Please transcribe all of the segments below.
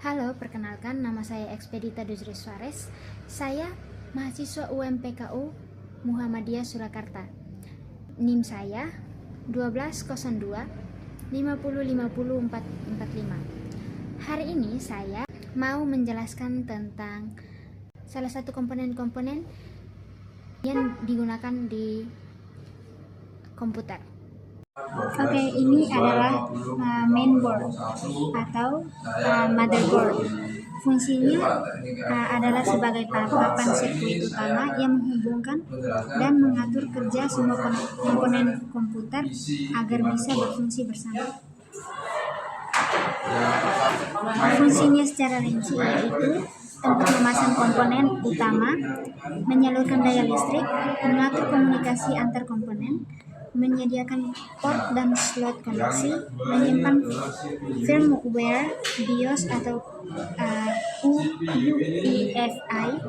Halo, perkenalkan nama saya Expedita Duzri Suarez. Saya mahasiswa UMPKU Muhammadiyah Surakarta. NIM saya 1202 5050445. Hari ini saya mau menjelaskan tentang salah satu komponen-komponen yang digunakan di komputer. Oke, ini adalah mainboard atau motherboard. Fungsinya adalah sebagai papan sirkuit utama yang menghubungkan dan mengatur kerja semua komponen komputer agar bisa berfungsi bersama. Fungsinya secara rinci yaitu tempat memasang komponen utama, menyalurkan daya listrik, mengatur komunikasi antar komponen, menyediakan port dan slot koneksi, menyimpan firmware, BIOS atau UEFI,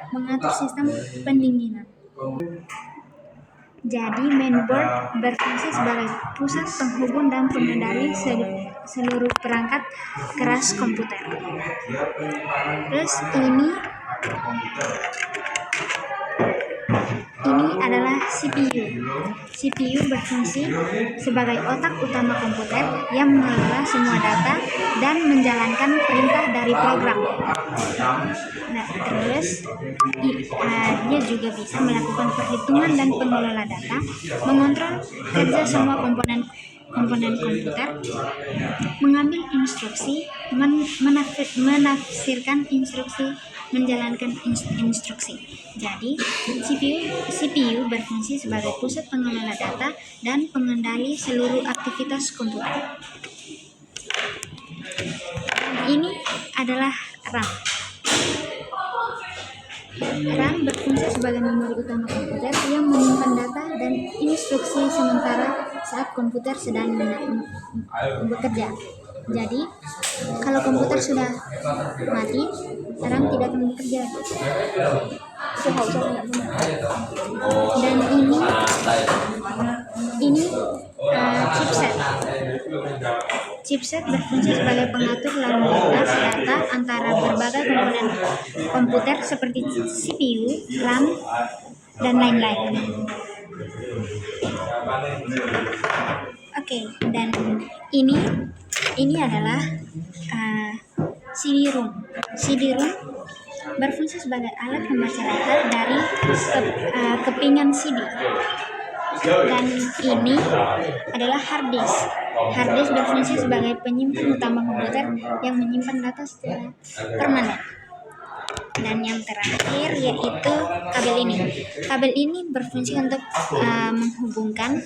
mengatur sistem pendinginan. Jadi mainboard berfungsi sebagai pusat penghubung dan pengendali seluruh perangkat keras komputer. Terus ini adalah CPU. CPU berfungsi sebagai otak utama komputer yang mengelola semua data dan menjalankan perintah dari program. Nah, terus dia juga bisa melakukan perhitungan dan pengelola data, mengontrol kerja semua komponen komputer, mengambil instruksi, menafsirkan instruksi, menjalankan instruksi. Jadi, CPU berfungsi sebagai pusat pengelola data dan pengendali seluruh aktivitas komputer. Ini adalah RAM. RAM berfungsi sebagai memori utama komputer yang menyimpan data dan instruksi sementara saat komputer sedang bekerja. Jadi, kalau komputer sudah mati, RAM tidak akan bekerja. Dan ini chipset. Chipset berfungsi sebagai pengatur lalu lintas data antara berbagai komponen komputer seperti CPU, RAM, dan lain-lain. Oke, dan ini adalah CD-ROM. CD-ROM berfungsi sebagai alat membaca data dari kepingan CD. Dan ini adalah hard disk. Hard disk berfungsi sebagai penyimpan utama komputer yang menyimpan data secara permanen. Dan yang terakhir yaitu kabel ini. Kabel ini berfungsi untuk menghubungkan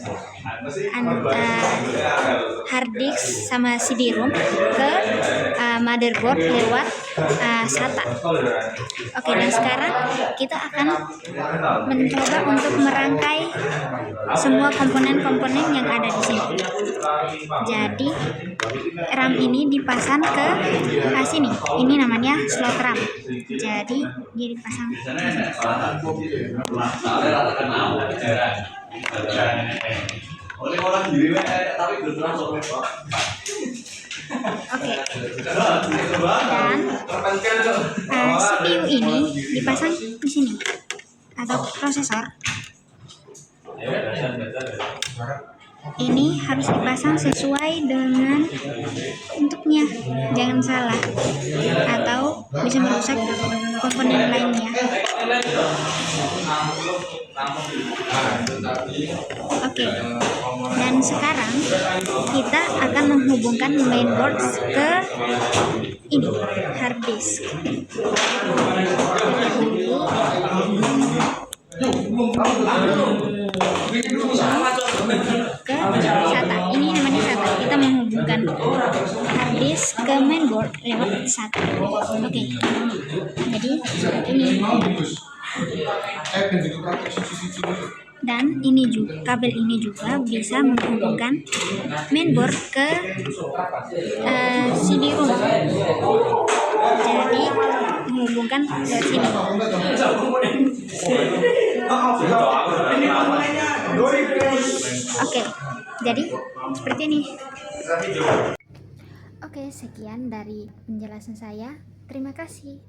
hard disk sama CD-ROM ke motherboard lewat SATA. Oke, dan sekarang kita akan mencoba untuk merangkai semua komponen-komponen yang ada di sini. Jadi RAM ini dipasang ke sini. Ini namanya slot RAM. Jadi dia dipasang. Oke. Dan CPU ini dipasang di sini atau prosesor. Ini harus dipasang sesuai dengan bentuknya, jangan salah atau bisa merusak komponen lainnya. Oke, dan sekarang kita akan menghubungkan mainboard ke ini hard disk. Ke SATA. Ini namanya SATA. Kita menghubungkan hard disk ke mainboard lewat SATA. Oke. Jadi ini. Dan ini juga kabel ini juga bisa menghubungkan mainboard ke CD-ROM. Jadi menghubungkan ke sini. Oke, jadi seperti ini. Oke, sekian dari penjelasan saya. Terima kasih.